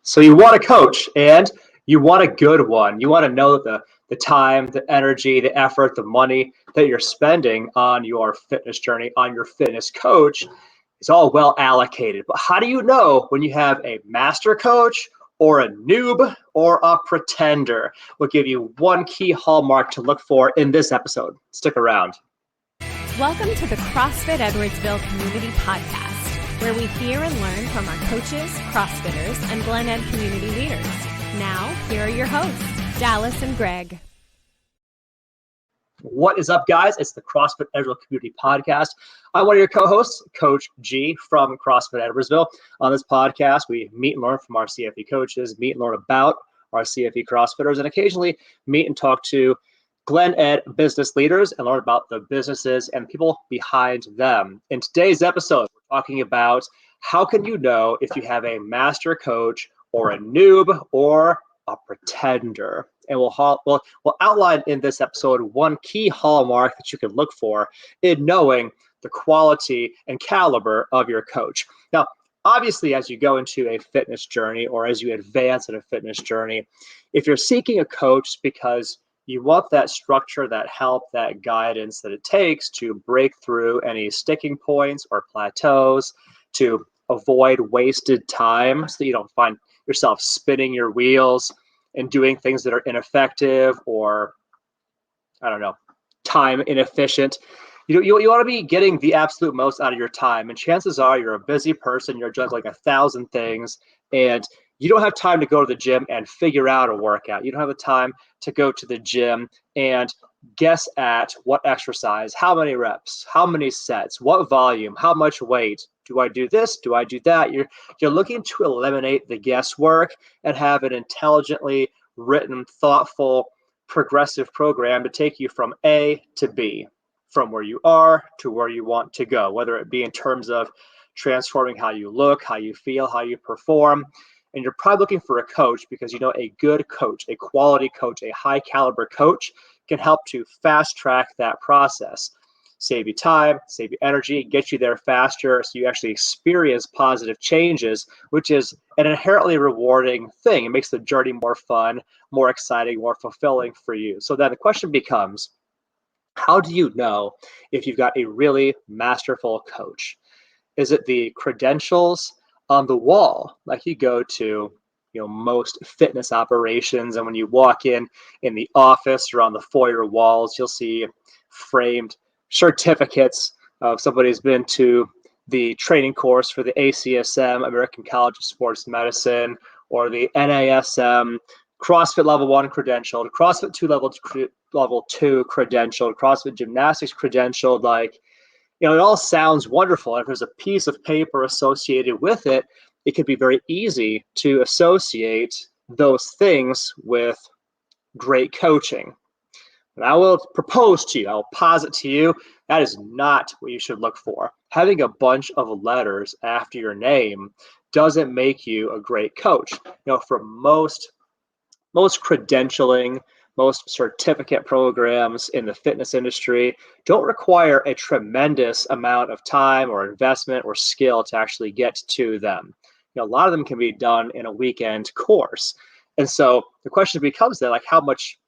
So you want a coach, and you want a good one. You want to know that the time, the energy, the effort, the money that you're spending on your fitness journey, on your fitness coach, is all well allocated. But how do you know when you have a master coach or a noob or a pretender? We'll give you one key hallmark to look for in this episode. Stick around. Welcome to the CrossFit Edwardsville Community Podcast, where we hear and learn from our coaches, CrossFitters, and Glen Ed community leaders. Now, here are your hosts, Dallas and Greg. What is up, guys? It's the CrossFit Edwardsville Community Podcast. I'm one of your co-hosts, Coach G from CrossFit Edwardsville. On this podcast, we meet and learn from our CFE coaches, meet and learn about our CFE CrossFitters, and occasionally meet and talk to Glen Ed business leaders and learn about the businesses and people behind them. In today's episode, we're talking about how can you know if you have a master coach or a noob or a pretender. And we'll outline in this episode one key hallmark that you can look for in knowing the quality and caliber of your coach. Now, obviously, as you go into a fitness journey or as you advance in a fitness journey, if you're seeking a coach because you want that structure, that help, that guidance that it takes to break through any sticking points or plateaus, to avoid wasted time so that you don't find yourself spinning your wheels and doing things that are ineffective or, time inefficient. You want to be getting the absolute most out of your time. And chances are you're a busy person, you're juggling 1,000 things, and you don't have time to go to the gym and figure out a workout. You don't have the time to go to the gym and guess at what exercise, how many reps, how many sets, what volume, how much weight. Do I do this? Do I do that? You're looking to eliminate the guesswork and have an intelligently written, thoughtful, progressive program to take you from A to B, from where you are to where you want to go, whether it be in terms of transforming how you look, how you feel, how you perform. And you're probably looking for a coach because you know a good coach, a quality coach, a high caliber coach can help to fast track that process, save you time, save you energy, get you there faster so you actually experience positive changes, which is an inherently rewarding thing. It makes the journey more fun, more exciting, more fulfilling for you. So then the question becomes, how do you know if you've got a really masterful coach? Is it the credentials on the wall, like you go to, most fitness operations, and when you walk in the office or on the foyer walls, you'll see framed certificates of somebody who's been to the training course for the ACSM, American College of Sports Medicine, or the NASM, CrossFit Level 1 credentialed, CrossFit 2 Level 2 credentialed, CrossFit Gymnastics credentialed, it all sounds wonderful. If there's a piece of paper associated with it, it could be very easy to associate those things with great coaching. And I will propose to you, I will posit to you, that is not what you should look for. Having a bunch of letters after your name doesn't make you a great coach. For most credentialing, most certificate programs in the fitness industry don't require a tremendous amount of time or investment or skill to actually get to them. A lot of them can be done in a weekend course. And so the question becomes then, how much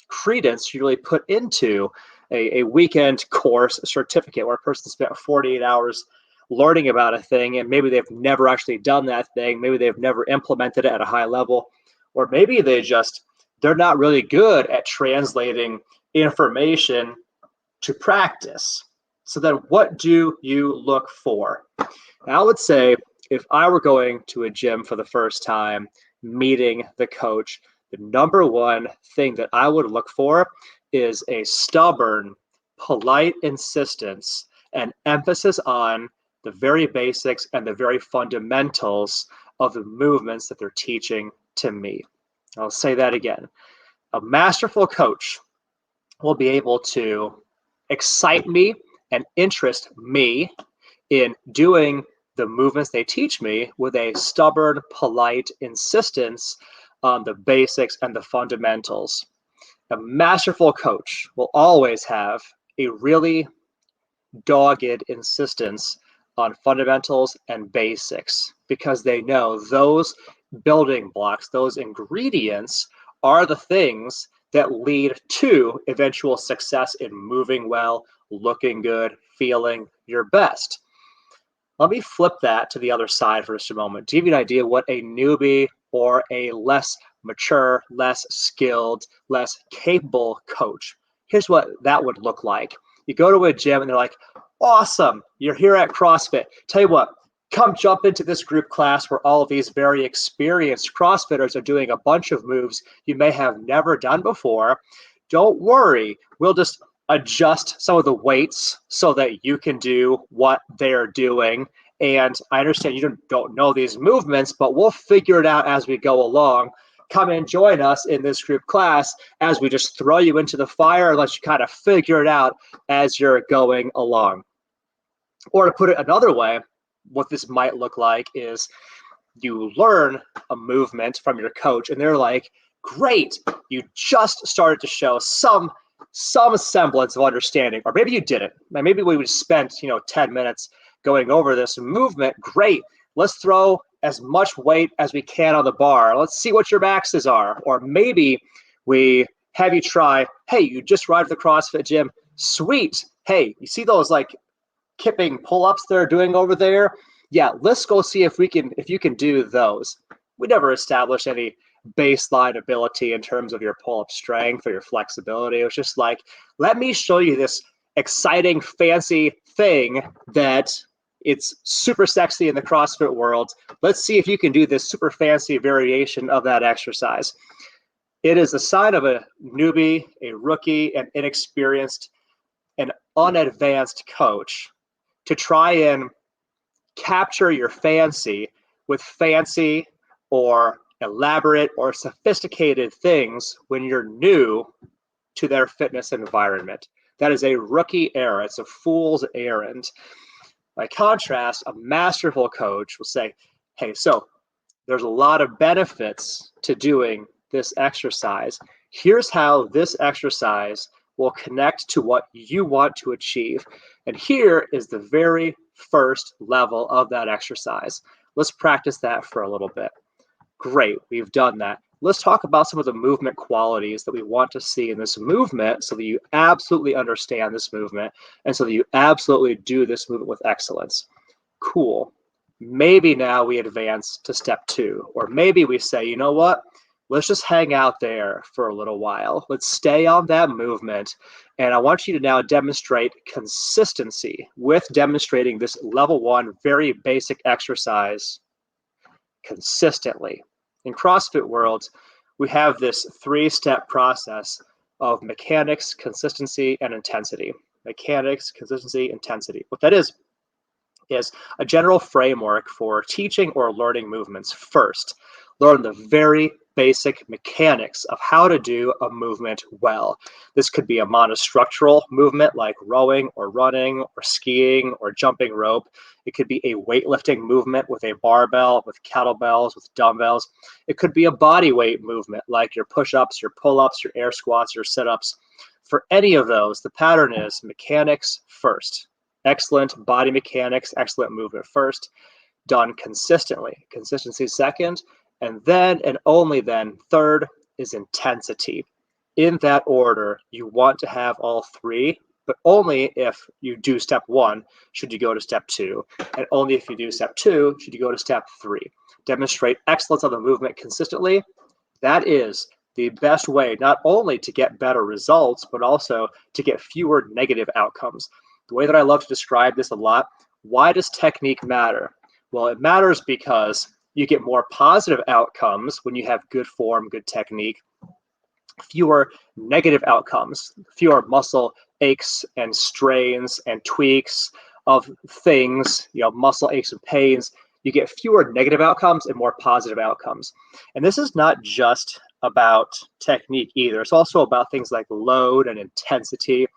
credence you really put into a weekend course certificate where a person spent 48 hours learning about a thing, and maybe they've never actually done that thing. Maybe they've never implemented it at a high level, or maybe they're not really good at translating information to practice. So then what do you look for? Now, I would say if I were going to a gym for the first time, meeting the coach, the number one thing that I would look for is a stubborn, polite insistence and emphasis on the very basics and the very fundamentals of the movements that they're teaching to me. I'll say that again. A masterful coach will be able to excite me and interest me in doing the movements they teach me with a stubborn, polite insistence on the basics and the fundamentals. A masterful coach will always have a really dogged insistence on fundamentals and basics because they know those building blocks, those ingredients are the things that lead to eventual success in moving well, looking good, feeling your best. Let me flip that to the other side for just a moment. To give you an idea what a newbie or a less mature, less skilled, less capable coach, here's what that would look like. You go to a gym and they're like, awesome, you're here at CrossFit. Tell you what, come jump into this group class where all of these very experienced CrossFitters are doing a bunch of moves you may have never done before. Don't worry, we'll just adjust some of the weights so that you can do what they're doing. And I understand you don't know these movements, but we'll figure it out as we go along. Come and join us in this group class as we just throw you into the fire and let you kind of figure it out as you're going along. Or to put it another way, what this might look like is you learn a movement from your coach and they're like, great, you just started to show some semblance of understanding, or maybe you didn't. Maybe we would spend 10 minutes going over this movement. Great, let's throw as much weight as we can on the bar. Let's see what your maxes are. Or maybe we have you try, hey, you just arrived at the CrossFit gym. Sweet. Hey, you see those like kipping pull-ups they're doing over there? Yeah, let's go see if you can do those. We never established any baseline ability in terms of your pull-up strength or your flexibility. It was just like, let me show you this exciting, fancy thing that it's super sexy in the CrossFit world. Let's see if you can do this super fancy variation of that exercise. It is a sign of a newbie, a rookie, an inexperienced, an unadvanced coach to try and capture your fancy with fancy or elaborate or sophisticated things when you're new to their fitness environment. That is a rookie error. It's a fool's errand. By contrast, a masterful coach will say, hey, so there's a lot of benefits to doing this exercise. Here's how this exercise will connect to what you want to achieve. And here is the very first level of that exercise. Let's practice that for a little bit. Great, we've done that. Let's talk about some of the movement qualities that we want to see in this movement so that you absolutely understand this movement and so that you absolutely do this movement with excellence. Cool. Maybe now we advance to step 2, or maybe we say, you know what? Let's just hang out there for a little while. Let's stay on that movement. And I want you to now demonstrate consistency with demonstrating this level 1 very basic exercise consistently. In CrossFit world, we have this 3-step process of mechanics, consistency, and intensity. Mechanics, consistency, intensity. What that is a general framework for teaching or learning movements. First, learn the very basic mechanics of how to do a movement well. This could be a monostructural movement like rowing or running or skiing or jumping rope. It could be a weightlifting movement with a barbell, with kettlebells, with dumbbells. It could be a body weight movement like your push-ups, your pull-ups, your air squats, your sit-ups. For any of those, the pattern is mechanics first. Excellent body mechanics, excellent movement first, done consistently. Consistency second, and then and only then third is intensity. In that order, you want to have all 3, but only if you do step 1 should you go to step 2, and only if you do step 2 should you go to step 3. Demonstrate excellence of the movement consistently. That is the best way not only to get better results, but also to get fewer negative outcomes. The way that I love to describe this a lot, why does technique matter? Well, it matters because you get more positive outcomes when you have good form, good technique, fewer negative outcomes, fewer muscle aches and strains and tweaks of things, muscle aches and pains. You get fewer negative outcomes and more positive outcomes. And this is not just about technique either. It's also about things like load and intensity.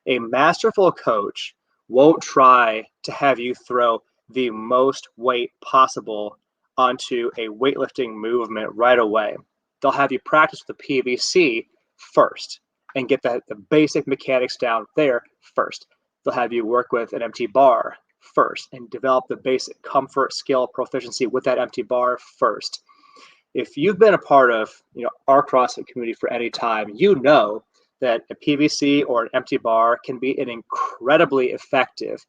A masterful coach won't try to have you throw the most weight possible onto a weightlifting movement right away. They'll have you practice with the PVC first and get the basic mechanics down there first. They'll have you work with an empty bar first and develop the basic comfort, skill, proficiency with that empty bar first. If you've been a part of our CrossFit community for any time, you know that a PVC or an empty bar can be an incredibly effective,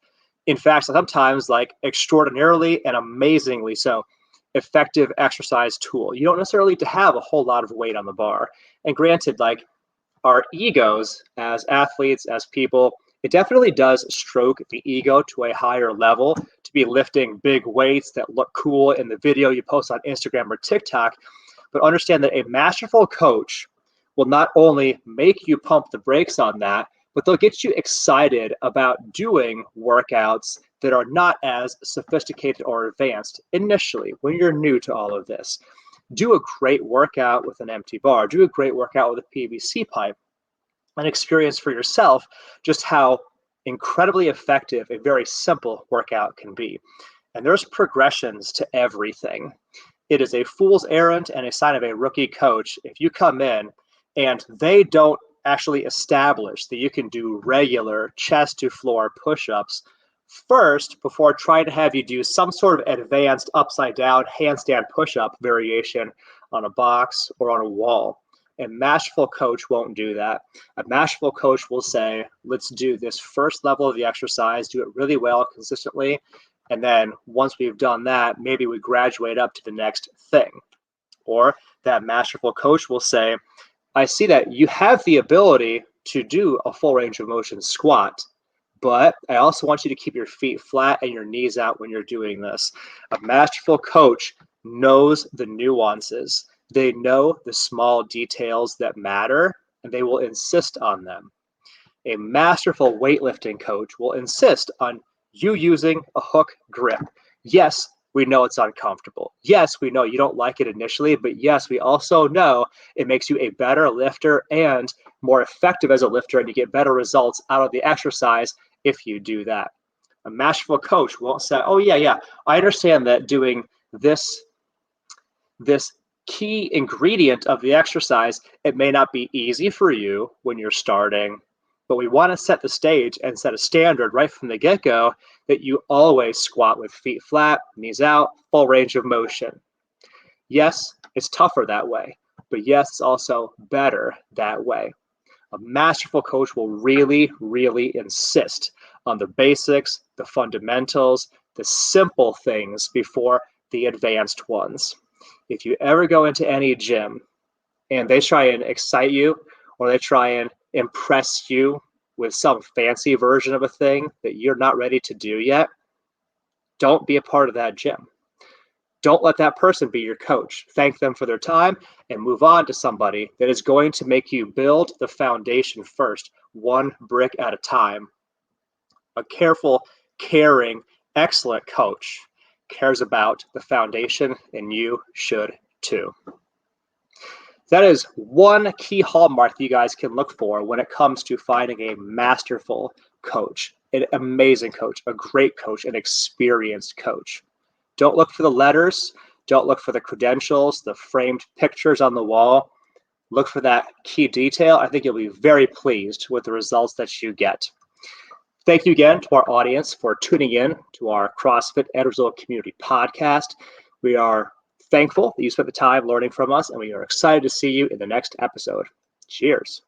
in fact, sometimes like extraordinarily and amazingly so, effective exercise tool. You don't necessarily need to have a whole lot of weight on the bar. And granted, like our egos as athletes, as people, it definitely does stroke the ego to a higher level to be lifting big weights that look cool in the video you post on Instagram or TikTok. But understand that a masterful coach will not only make you pump the brakes on that, but they'll get you excited about doing workouts that are not as sophisticated or advanced initially when you're new to all of this. Do a great workout with an empty bar. Do a great workout with a PVC pipe and experience for yourself just how incredibly effective a very simple workout can be. And there's progressions to everything. It is a fool's errand and a sign of a rookie coach if you come in and they don't actually establish that you can do regular chest to floor push-ups first before trying to have you do some sort of advanced upside down handstand push-up variation on a box or on a wall. A masterful coach won't do that. A masterful coach will say, let's do this first level of the exercise, do it really well consistently, and then once we've done that, maybe we graduate up to the next thing. Or that masterful coach will say, I see that you have the ability to do a full range of motion squat, but I also want you to keep your feet flat and your knees out when you're doing this. A masterful coach knows the nuances. They know the small details that matter, and they will insist on them. A masterful weightlifting coach will insist on you using a hook grip. Yes, we know it's uncomfortable. Yes, we know you don't like it initially, but yes, we also know it makes you a better lifter and more effective as a lifter, and you get better results out of the exercise if you do that. A masterful coach won't say, oh yeah, I understand that doing this key ingredient of the exercise, it may not be easy for you when you're starting, but we want to set the stage and set a standard right from the get-go that you always squat with feet flat, knees out, full range of motion. Yes, it's tougher that way, but yes, it's also better that way. A masterful coach will really, really insist on the basics, the fundamentals, the simple things before the advanced ones. If you ever go into any gym and they try and excite you or they try and impress you with some fancy version of a thing that you're not ready to do yet, don't be a part of that gym. Don't let that person be your coach. Thank them for their time and move on to somebody that is going to make you build the foundation first, one brick at a time. A careful, caring, excellent coach cares about the foundation, and you should too. That is one key hallmark that you guys can look for when it comes to finding a masterful coach, an amazing coach, a great coach, an experienced coach. Don't look for the letters. Don't look for the credentials, the framed pictures on the wall. Look for that key detail. I think you'll be very pleased with the results that you get. Thank you again to our audience for tuning in to our CrossFit Edwardsville Community Podcast. We are thankful that you spent the time learning from us, and we are excited to see you in the next episode. Cheers.